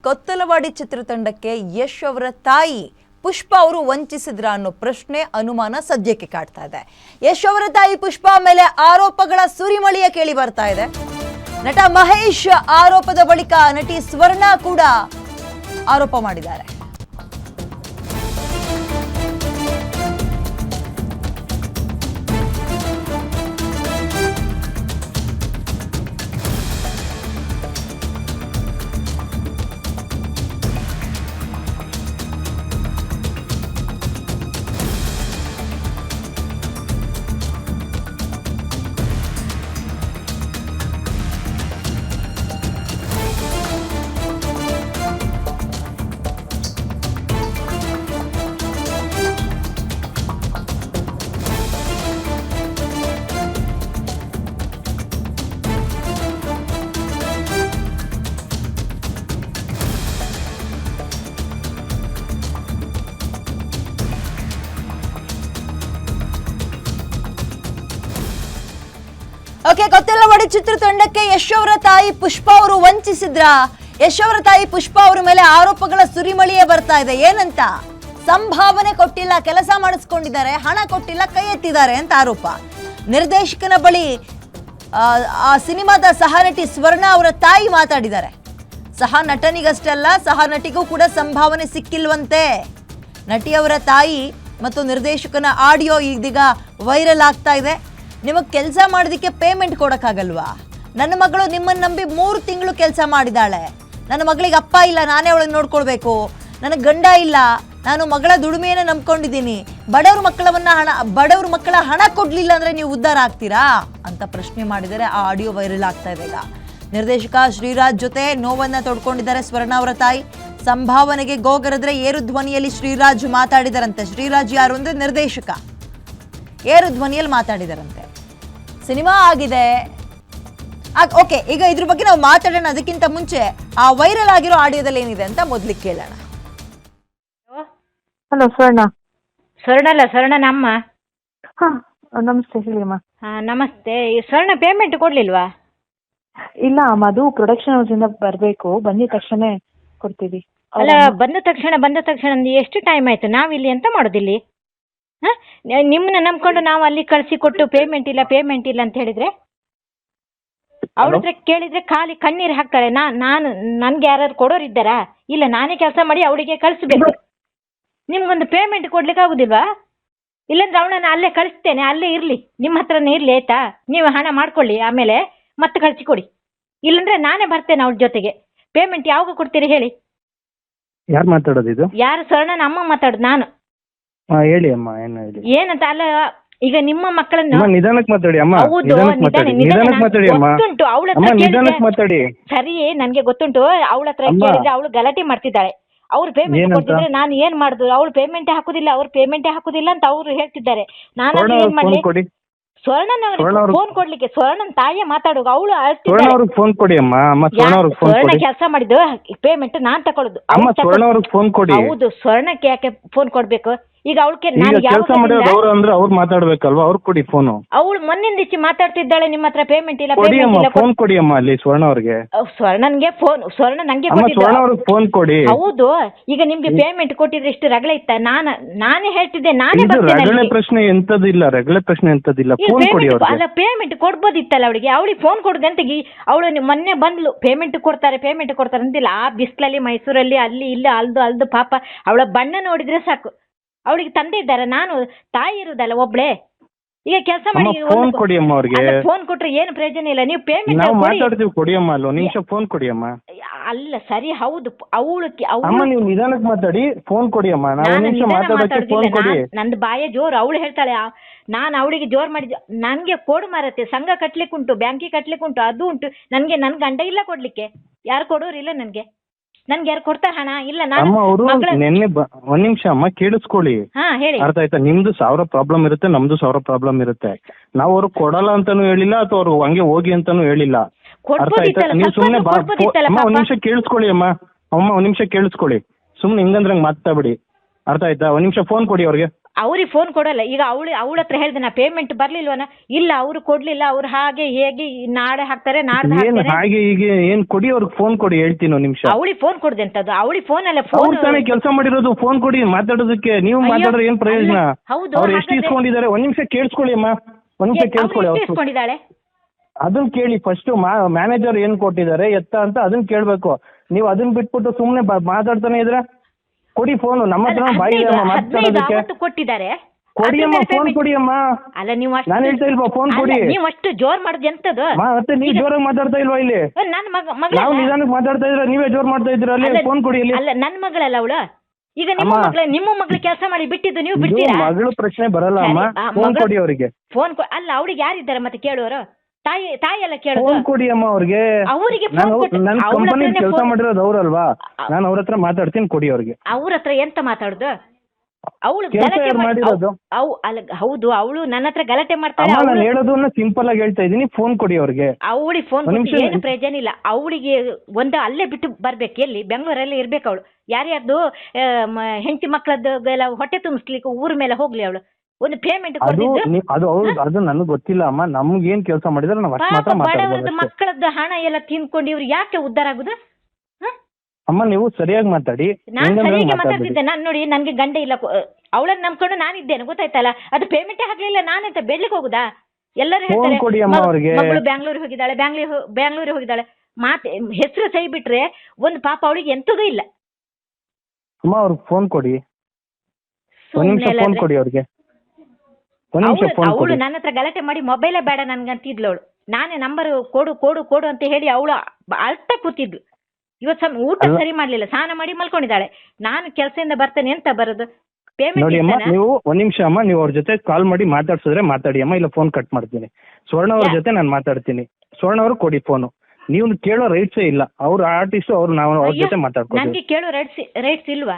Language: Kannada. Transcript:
ಕೊತ್ತಲವಾಡಿ ಚಿತ್ರತಂಡಕ್ಕೆ ಯಶ್ ಅವರ ತಾಯಿ ಪುಷ್ಪಾ ಅವರು ವಂಚಿಸಿದ್ರ ಅನ್ನೋ ಪ್ರಶ್ನೆ ಅನುಮಾನ ಸದ್ಯಕ್ಕೆ ಕಾಡ್ತಾ ಇದೆ. ಯಶ್ ಅವರ ತಾಯಿ ಪುಷ್ಪಾ ಮೇಲೆ ಆರೋಪಗಳ ಸುರಿಮಳೆಯ ಕೇಳಿ ಬರ್ತಾ ಇದೆ. ನಟ ಮಹೇಶ್ ಆರೋಪದ ಬಳಿಕ ನಟಿ ಸ್ವರ್ಣ ಕೂಡ ಆರೋಪ ಮಾಡಿದ್ದಾರೆ. ಓಕೆ, ಕೊತ್ತಲವಾಡಿ ಚಿತ್ರತಂಡಕ್ಕೆ ಯಶ್ ಅವರ ತಾಯಿ ಪುಷ್ಪಾ ಅವರು ವಂಚಿಸಿದ್ರ? ಯಶ್ ಅವರ ತಾಯಿ ಪುಷ್ಪಾ ಅವರ ಮೇಲೆ ಆರೋಪಗಳ ಸುರಿಮಳೆಯೇ ಬರ್ತಾ ಇದೆ. ಏನಂತ? ಸಂಭಾವನೆ ಕೊಟ್ಟಿಲ್ಲ, ಕೆಲಸ ಮಾಡಿಸ್ಕೊಂಡಿದ್ದಾರೆ, ಹಣ ಕೊಟ್ಟಿಲ್ಲ, ಕೈ ಎತ್ತಿದ್ದಾರೆ ಅಂತ ಆರೋಪ. ನಿರ್ದೇಶಕನ ಬಳಿ ಆ ಸಿನಿಮಾದ ಸಹ ನಟಿ ಸ್ವರ್ಣ ಅವರ ತಾಯಿ ಮಾತಾಡಿದ್ದಾರೆ. ಸಹ ನಟನಿಗಷ್ಟೇ ಅಲ್ಲ, ಸಹ ನಟಿಗೂ ಕೂಡ ಸಂಭಾವನೆ ಸಿಕ್ಕಿಲ್ವಂತೆ. ನಟಿಯವರ ತಾಯಿ ಮತ್ತು ನಿರ್ದೇಶಕನ ಆಡಿಯೋ ಇದೀಗ ವೈರಲ್ ಆಗ್ತಾ ಇದೆ. ನಿಮಗೆ ಕೆಲಸ ಮಾಡೋದಕ್ಕೆ ಪೇಮೆಂಟ್ ಕೊಡೋಕ್ಕಾಗಲ್ವಾ? ನನ್ನ ಮಗಳು ನಿಮ್ಮನ್ನು ನಂಬಿ 3 ತಿಂಗಳು ಕೆಲಸ ಮಾಡಿದಾಳೆ. ನನ್ನ ಮಗಳಿಗೆ ಅಪ್ಪ ಇಲ್ಲ, ನಾನೇ ಅವಳನ್ನು ನೋಡ್ಕೊಳ್ಬೇಕು. ನನಗೆ ಗಂಡ ಇಲ್ಲ, ನಾನು ಮಗಳ ದುಡಿಮೆಯನ್ನು ನಂಬ್ಕೊಂಡಿದ್ದೀನಿ. ಬಡವ್ರ ಮಕ್ಕಳ ಹಣ ಕೊಡಲಿಲ್ಲ ಅಂದರೆ ನೀವು ಉದ್ಧಾರ ಆಗ್ತೀರಾ ಅಂತ ಪ್ರಶ್ನೆ ಮಾಡಿದರೆ ಆ ಆಡಿಯೋ ವೈರಲ್ ಆಗ್ತಾ ಇದೆ. ಈಗ ನಿರ್ದೇಶಕ ಶ್ರೀರಾಜ್ ಜೊತೆ ನೋವನ್ನು ತೋಡ್ಕೊಂಡಿದ್ದಾರೆ ಸ್ವರ್ಣ ಅವರ ತಾಯಿ. ಸಂಭಾವನೆಗೆ ಗೋಗರದ್ರೆ ಏರು ಧ್ವನಿಯಲ್ಲಿ ಶ್ರೀರಾಜ್ ಮಾತಾಡಿದಾರಂತೆ. ಶ್ರೀರಾಜ್ ಯಾರು ಅಂದರೆ ನಿರ್ದೇಶಕ. ಏರು ಧ್ವನಿಯಲ್ಲಿ ಮಾತಾಡಿದಾರಂತೆ. ಸಿನಿಮಾ ಆಗಿದೆ. ಓಕೆ, ಈಗ ಇದ್ರ ಬಗ್ಗೆ ನಾವು ಮಾತಾಡೋಣ. ಅದಕ್ಕಿಂತ ಮುಂಚೆ ಆ ವೈರಲ್ ಆಗಿರೋ ಆಡಿಯೋದಲ್ಲಿ ಏನಿದೆ ಅಂತ ಮೊದಲಿಗೆ ಕೇಳೋಣ. ಹಲೋ, ಸ್ವರ್ಣ. ಸ್ವರ್ಣ ನಮ್ಮ. ಹಾ, ನಮಸ್ತೆ, ಹೇಳಿ ಅಮ್ಮ. ನಮಸ್ತೆ. ಸ್ವರ್ಣ ಪೇಮೆಂಟ್ ಕೊಡ್ಲಿಲ್ವಾ? ಇಲ್ಲ ಅಮ್ಮ, ಅದು ಪ್ರೊಡಕ್ಷನ್ ಹೌಸ್ ಇಂದ ಬರ್ಬೇಕು, ಬಂದಿದ ತಕ್ಷಣ ಕೊಡ್ತೀವಿ. ಅಲ್ಲ, ಬಂದ ತಕ್ಷಣ ಎಷ್ಟು ಟೈಮ್ ಆಯ್ತು? ನಾವಿಲ್ಲಿ ಎಂತ ಮಾಡೋದಿಲ್ಲಿ? ನಿಮ್ಮನ್ನ ನಂಬ್ಕೊಂಡು ನಾವು ಅಲ್ಲಿ ಕಳಿಸಿ ಕೊಟ್ಟು ಪೇಮೆಂಟ್ ಇಲ್ಲ ಅಂತ ಹೇಳಿದ್ರೆ ಅವ್ರ ಹತ್ರ ಕೇಳಿದ್ರೆ ಖಾಲಿ ಕಣ್ಣೀರು ಹಾಕ್ತಾರೆ. ನನ್ಗೆ ಯಾರು ಕೊಡೋರು ಇದ್ದಾರಾ? ಇಲ್ಲ, ನಾನೇ ಕೆಲಸ ಮಾಡಿ ಅವಳಿಗೆ ಕಳಿಸ್ಬೇಕು. ನಿಮ್ಗೊಂದು ಪೇಮೆಂಟ್ ಕೊಡ್ಲಿಕ್ಕೆ ಆಗುದಿಲ್ವಾ? ಇಲ್ಲಾಂದ್ರೆ ಅವಳನ್ನ ಅಲ್ಲೇ ಕಳಿಸ್ತೇನೆ, ಅಲ್ಲೇ ಇರ್ಲಿ, ನಿಮ್ಮ ಹತ್ರನೇ ಇರ್ಲಿ, ಆಯ್ತಾ? ನೀವು ಹಣ ಮಾಡ್ಕೊಳ್ಳಿ, ಆಮೇಲೆ ಮತ್ತೆ ಕಳಿಸಿಕೊಡಿ. ಇಲ್ಲಾಂದ್ರೆ ನಾನೇ ಬರ್ತೇನೆ ಅವಳ ಜೊತೆಗೆ. ಪೇಮೆಂಟ್ ಯಾವಾಗ ಕೊಡ್ತೀರಿ ಹೇಳಿ? ಯಾರು ಮಾತಾಡೋದು ಇದು? ಯಾರು? ಸ್ವರ್ಣನ ಅಮ್ಮ ಮಾತಾಡೋದು ನಾನು. ಹೇಳಿ ಅಮ್ಮ, ಏನು ಹೇಳಿ? ಏನಂತ? ಅಲ್ಲ, ಈಗ ನಿಮ್ಮ ಮಕ್ಕಳನ್ನು ನಿಧಾನಕ್ಕೆ ಮಾತಾಡಿ ಅಮ್ಮ. ಹೌದು, ಗೊತ್ತುಂಟು. ಅವಳ ಹತ್ರ ಮಾತಾಡಿ. ಸರಿ, ನನ್ಗೆ ಗೊತ್ತುಂಟು. ಅವಳ ಹತ್ರ ಕೇಳಿದ್ರೆ ಅವಳು ಗಲಾಟೆ ಮಾಡ್ತಿದ್ದಾಳೆ. ಅವ್ರು ಪೇಮೆಂಟ್ ಕೊಡ್ತಿದ್ರೆ ನಾನು ಏನ್ ಮಾಡುದು? ಅವ್ಳು ಪೇಮೆಂಟೇ ಹಾಕುದಿಲ್ಲ ಅಂತ ಅವ್ರು ಹೇಳ್ತಿದ್ದಾರೆ. ನಾನು ಏನ್ ಮಾಡ್ಲಿ? ಸ್ವರ್ಣನ ಫೋನ್ ಕೊಡ್ಲಿಕ್ಕೆ ಸ್ವರ್ಣನ್ ತಾಯಿಯ ಮಾತಾಡುವ. ಅವಳು ಫೋನ್ ಕೊಡಿ ಅಮ್ಮ. ಸ್ವರ್ಣ ಕೆಲಸ ಮಾಡಿದ್ದು ಪೇಮೆಂಟ್ ನಾನ್ ತಕೊಳ್ಳೋದು. ಹೌದು, ಸ್ವರ್ಣಕ್ಕೆ ಯಾಕೆ ಫೋನ್ ಕೊಡ್ಬೇಕು? ಈಗ ಅವಳಿಗೆ ಅವ್ರು ಮಾತಾಡ್ಬೇಕಲ್ವಾ? ಅವ್ರು ಕೊಡಿ ಫೋನು. ಅವಳು ಮೊನ್ನಿಂದ ಮಾತಾಡ್ತಿದ್ದಾಳೆ, ನಿಮ್ಮ ಹತ್ರ ಪೇಮೆಂಟ್ ಇಲ್ಲ. ಫೋನ್ ಕೊಡಿ ಅಮ್ಮ ಅಲ್ಲಿ ಸ್ವರ್ಣ ಅವ್ರಿಗೆ. ಸ್ವರ್ಣನ್ಗೆ ಫೋನ್, ಸ್ವರ್ಣ ನಂಗೆ ಫೋನ್ ಕೊಡಿ. ಹೌದು, ಈಗ ನಿಮ್ಗೆ ಪೇಮೆಂಟ್ ಕೊಟ್ಟಿದ್ರೆ ಇಷ್ಟು ರಗಳೆ ಇತ್ತ? ನಾನೇ ಹೇಳ್ತಿದ್ದೆ, ನಾನೇ ರಗಳೆ ಪ್ರಶ್ನೆ ಎಂತದಿಲ್ಲ. ಅಲ್ಲ, ಪೇಮೆಂಟ್ ಕೊಡ್ಬೋದಿತ್ತಲ್ಲ ಅವಳಿಗೆ ಫೋನ್ ಕೊಡುದಂತ. ಅವಳು ಮೊನ್ನೆ ಬಂದ್ಲು, ಪೇಮೆಂಟ್ ಕೊಡ್ತಾರೆ ಅಂತಿಲ್ಲ. ಆ ಬಿಸ್ಲಲ್ಲಿ ಮೈಸೂರಲ್ಲಿ ಅಲ್ಲಿ ಇಲ್ಲ ಅಲ್ದು ಪಾಪ ಅವಳ ಬಣ್ಣ ನೋಡಿದ್ರೆ ಸಾಕು. ಅವಳಿಗೆ ತಂದೆ ಇದ್ದಾರೆ, ನಾನು ತಾಯಿ ಇರುದಲ್ಲ ಒಬ್ಳೆ. ಈಗ ಕೆಲಸ ಮಾಡಿ ಫೋನ್ ಕೊಡಿ ಅಮ್ಮ ಅವ್ರಿಗೆ. ಫೋನ್ ಕೊಟ್ರೆ ಏನು ಪ್ರಯೋಜನ ಇಲ್ಲ. ನೀವು ಪೇಮೆಂಟ್ ಕೊಡಿ ಅಮ್ಮ. ನಿಮಿಷ ಫೋನ್ ಕೊಡಿ ಅಮ್ಮ. ಅಲ್ಲ, ಸರಿ, ಹೌದು. ನೀವು ನಿಧಾನಕ್ಕೆ ಮಾತಾಡಿ, ಫೋನ್ ಕೊಡಿ ಅಮ್ಮ. ನಂದು ಬಾಯ ಜೋರು. ಅವಳು ಹೇಳ್ತಾಳೆ, ನಾನು ಅವಳಿಗೆ ಜೋರ್ ಮಾಡಿದ್ದೆ. ನನ್ಗೆ ಕೊಡು ಮಾರತ್ತೆ, ಸಂಘ ಕಟ್ಲಿಕ್ಕೆ ಉಂಟು, ಬ್ಯಾಂಕಿಗೆ ಕಟ್ಲಿಕ್ಕೆ ಉಂಟು, ಅದು ಉಂಟು. ನನ್ ಗಂಡ ಇಲ್ಲ ಕೊಡ್ಲಿಕ್ಕೆ. ಯಾರು ಕೊಡೋರಿಲ್ಲ ನನ್ಗೆ ಯಾರು ಕೊಡ್ತಾರೆ ಹಣ? ಇಲ್ಲ. ನಾನು ನಿನ್ನೆ ಒಂದ್ ನಿಮಿಷ ಅಮ್ಮ, ಕೇಳಿಸ್ಕೊಳ್ಳಿ. ಅರ್ಥ ಆಯ್ತಾ? ನಿಮ್ದು 1000 ಪ್ರಾಬ್ಲಮ್ ಇರುತ್ತೆ, ನಮ್ದು 1000 ಪ್ರಾಬ್ಲಮ್ ಇರುತ್ತೆ. ನಾವು ಅವ್ರು ಕೊಡಲ್ಲ ಅಂತಾನು ಹೇಳಿಲ್ಲ, ಅಥವಾ ಅವ್ರು ಹಂಗೆ ಹೋಗಿ ಅಂತಾನು ಹೇಳಿಲ್ಲ. ಅರ್ಥ ಆಯ್ತಾ? ನೀವು ಸುಮ್ನೆ ಒಂದ್ ನಿಮಿಷ ಕೇಳಿಸ್ಕೊಳ್ಳಿ ಅಮ್ಮ. ಒಂದ್ ನಿಮಿಷ ಕೇಳಿಸ್ಕೊಳ್ಳಿ. ಸುಮ್ನೆ ಹಿಂಗಂದ್ರೆ ಹಂಗೆ ಮಾತಾಡ್ಬಿಡಿ. ಅರ್ಥ ಆಯ್ತಾ? ಒಂದ್ ನಿಮಿಷ ಫೋನ್ ಕೊಡಿ ಅವ್ರಿಗೆ. ಅವ್ರಿಗೆ ಫೋನ್ ಕೊಡಲ್ಲ. ಈಗ ಅವಳ ಹತ್ರ ಹೇಳ್ದೆ ನಾ ಪೇಮೆಂಟ್ ಬರ್ಲಿಲ್ವನ, ಇಲ್ಲ ಅವರು ಕೊಡ್ಲಿಲ್ಲ, ಅವ್ರು ಹಾಗೆ ಹೇಗೆ ನಾಳೆ ಹಾಕ್ತಾರೆ ನಾಡ್ದು ಏನ್ ಹಾಕ್ತಾರೆ. ಹಾಗೆ ಈಗ ಏನ್ ಕೊಡಿ, ಅವ್ರಿಗೆ ಫೋನ್ ಕೊಡಿ, ಹೇಳ್ತೀನಿ ಒಂದ್ ನಿಮಿಷ. ಅವಳಿಗೆ ಫೋನ್ ಕೊಡ್ದೆ ಅಂತದ್ದು, ಅವಳಿಗೆ ಫೋನ್ ಅಲ್ಲ ಅವ್ರು ಫೋನ್. ತಾನೇ ಕೆಲಸ ಮಾಡಿರೋದು, ಫೋನ್ ಕೊಡಿ ಮಾತಾಡೋದಕ್ಕೆ. ನೀವು ಮಾತಾಡಿದ್ರೆ ಏನ್ ಪ್ರಯೋಜನ? ಹೌದು, ಅವ್ರು ಎಷ್ಟು ಇಸ್ಕೊಂಡಿದ್ದಾರೆ? ಒಂದ್ ನಿಮಿಷ ಕೇಳಿಸ್ಕೊಳ್ಳಿ ಅಮ್ಮ, ಒಂದ್ ನಿಮಿಷ ಕೇಳಿಸ್ಕೊಳ್ಳಿ. ಅವ್ರು ಇಸ್ಕೊಂಡಿದ್ದಾಳೆ ಅದನ್ನ ಕೇಳಿ ಫಸ್ಟ್. ಮ್ಯಾನೇಜರ್ ಏನ್ ಕೊಟ್ಟಿದ್ದಾರೆ ಎತ್ತ ಅಂತ ಅದನ್ನ ಕೇಳ್ಬೇಕು. ನೀವು ಅದನ್ನ ಬಿಟ್ಬಿಟ್ಟು ಸುಮ್ನೆ ಮಾತಾಡ್ತಾನೆ ಇದ್ರೆ ಕೊಡಿ ಫೋನ್. ನಮ್ಮ ಹತ್ರ ಬಾಯಿ ಇದೆ ಅಮ್ಮ ಮಾತಾಡೋದಕ್ಕೆ. ಕೊಟ್ಟಿದ್ದಾರೆ, ಕೊಡಿ ಅಮ್ಮ, ಫೋನ್ ಕೊಡಿ ಅಮ್ಮ. ಅಲ್ಲ ನೀವು ನಾನು ಹೇಳ್ತಾ ಇಲ್ವಾ, ಫೋನ್ ಕೊಡಿ. ನೀವು ಅಷ್ಟು ಜೋರ್ ಮಾಡುದು ಎಂತದು? ಮತ್ತೆ ನೀವು ಜೋರಾಗಿ ಮಾತಾಡ್ತಾ ಇಲ್ವಾ ಇಲ್ಲಿ? ನನ್ನ ಮಗ ನಾವು ನಿಧಾನಕ್ಕೆ ಮಾತಾಡ್ತಾ ಇದ್ರೆ ನೀವೇ ಜೋರ್ ಮಾಡ್ತಾ ಇದ್ರ. ಅಲ್ಲಿ ಫೋನ್ ಕೊಡಿ ಇಲ್ಲಿ. ಅಲ್ಲ ನನ್ನ ಮಗಳಲ್ಲ ಅವಳು. ಈಗ ನಿಮ್ಮ ಮಗಳು ಕೆಲಸ ಮಾಡಿ ಬಿಟ್ಟಿದ್ದು ನೀವು ಇದು ಬಿಡ್ತೀರಾ? ಮಗಳು ಪ್ರಶ್ನೆ ಬರಲ್ಲ ಅಮ್ಮ. ಫೋನ್ ಕೊಡಿ ಅವರಿಗೆ. ಫೋನ್ ಅಲ್ಲ, ಅವ್ರಿಗೆ ಯಾರಿದ್ದಾರೆ ಮತ್ತೆ ಕೇಳುವರು? ತಾಯಿ ಎಲ್ಲ ಕೇಳೋದು. ಫೋನ್ ಕೊಡಿ ಅಮ್ಮ ಅವ್ರಿಗೆ. ಅವರಿಗೆ ನನ್ನ ಕಂಪನಿ ಕೆಲಸ ಮಾಡಿರೋದು ಅವ್ರಲ್ವಾ, ನಾನು ಅವ್ರ ಹತ್ರ ಮಾತಾಡ್ತೀನಿ, ಕೊಡಿ ಅವ್ರಿಗೆ. ಅವ್ರ ಹತ್ರ ಎಂತ ಮಾತಾಡುದು? ಅವಳು ಕೆಲಸ ಯಾರು ಮಾಡಿರೋದು? ಹೌದು, ಅವಳು ನನ್ನ ಹತ್ರ ಗಲಾಟೆ ಮಾಡ್ತಾಳೆ. ನಾನು ಹೇಳೋದನ್ನ ಸಿಂಪಲ್ ಆಗಿ ಹೇಳ್ತಾ ಇದೀನಿ, ಫೋನ್ ಕೊಡಿ ಅವ್ರಿಗೆ. ಅವಳಿಗೆ ಫೋನ್ ಕೊಟ್ಟು ಏನು ಪ್ರಯೋಜನ ಇಲ್ಲ. ಅವಳಿಗೆ ಅಲ್ಲೇ ಬಿಟ್ಟು ಬರ್ಬೇಕು. ಎಲ್ಲಿ? ಬೆಂಗಳೂರಲ್ಲಿ ಇರ್ಬೇಕು ಅವಳು. ಯಾರ್ಯಾರ್ದು ಹೆಂಡತಿ ಮಕ್ಕಳದ್ದು ಎಲ್ಲ ಹೊಟ್ಟೆ ತುಂಬಿಸ್ಲಿಕ್ಕೆ ಊರ ಮೇಲೆ ಹೋಗ್ಲಿ ಅವಳು. ಒಂದು ಪೇಮೆಂಟ್ ಅದು ನನಗೆ ಗೊತ್ತಿಲ್ಲ ಅಮ್ಮ. ನಮ್ಗೆ ಏನ್ ಕೆಲಸ ಮಾಡಿದ್ರೆ ನಾವು ಅಷ್ಟು ಮಾತ್ರ ಮಾತಾಡ್ಬೋದು. ಮಕ್ಕಳದ್ದು ಹಣ ಎಲ್ಲ ತಿನ್ಕೊಂಡು ಇವ್ರು ಯಾಕೆ ಉದ್ಧಾರ ಆಗುದು? ಅಮ್ಮ ನೀವು ಸರಿಯಾಗಿ ಮಾತಾಡಿ. ನಾನು ಸರಿಯಾಗಿ ಮಾತಾಡ್ತಿದ್ದೆ. ನಾನು ನೋಡಿ, ನನ್ಗೆ ಗಂಡ ಇಲ್ಲ, ಅವಳನ್ನ ನಂಬ್ಕೊಂಡು ನಾನಿದ್ದೇನೆ, ಗೊತ್ತಾಯ್ತಲ್ಲ. ಅದು ಪೇಮೆಂಟೇ ಆಗ್ಲಿಲ್ಲ, ನಾನೆಂತ ಬೆಳ್ಳಿಗೆ ಹೋಗುದಾ? ಎಲ್ಲರೂ ಹೇಳ್ತಾರೆ ಮಗಳು ಬ್ಯಾಂಗ್ಳೂರಿಗೆ ಹೋಗಿದ್ದಾಳೆ, ಬ್ಯಾಂಗ್ಳೂರಿಗೆ ಹೋಗಿದ್ದಾಳೆ. ಮಾತೆ ಹೆಸರು ಸೈ ಬಿಟ್ರೆ ಒಂದು ಪಾಪ ಅವಳಿಗೆ ಎಂತದೂ ಇಲ್ಲ. ಅಮ್ಮ ಅವ್ರಿಗೆ ಫೋನ್ ಕೊಡಿ. ಫೋನ್ ಕೊಡಿ ಅವ್ರಿಗೆ. ಅವಳು ನನ್ನ ಹತ್ರ ಗಲಾಟೆ ಮಾಡಿ ಮೊಬೈಲೇ ಬೇಡ ನನ್ಗಂತಿದ್ಲು ಅವಳು. ನಾನೇ ನಂಬರ್ ಕೊಡು ಕೊಡು ಕೊಡು ಅಂತ ಹೇಳಿ ಅವಳು ಅಳ್ತಾ ಕೂತಿದ್ಲು. ಇವತ್ತು ಊಟ ಸರಿ ಮಾಡ್ಲಿಲ್ಲ, ಸ್ನಾನ ಮಾಡಿ ಮಲ್ಕೊಂಡಿದ್ದಾಳೆ. ನಾನು ಕೆಲಸದಿಂದ ಬರ್ತೇನೆ ಅಂತ ಬರೋದು ನೋಡಿ ಅಮ್ಮ. ನೀವು ಒಂದ್ ನಿಮಿಷ ಅಮ್ಮ, ನೀವು ಅವ್ರ ಜೊತೆ ಕಾಲ್ ಮಾಡಿ ಮಾತಾಡ್ಸಿದ್ರೆ ಮಾತಾಡಿ ಅಮ್ಮ, ಇಲ್ಲ ಫೋನ್ ಕಟ್ ಮಾಡ್ತೀನಿ. ಸ್ವರ್ಣ ಅವ್ರ ಜೊತೆ ನಾನು ಮಾತಾಡ್ತೀನಿ. ಸ್ವರ್ಣ ಅವ್ರು ಕೊಡಿ ಫೋನು. ನೀವು ಕೇಳೋ ರೈಟ್ಸೇ ಇಲ್ಲ. ಅವ್ರ ಆರ್ಟಿಸ್ಟ್, ಅವ್ರು ನಾವು ಅವ್ರ ಜೊತೆ ಮಾತಾಡ್ಕೊಂಡು. ನನಗೆ ಕೇಳೋ ರೈಟ್ಸ್ ಇಲ್ವಾ?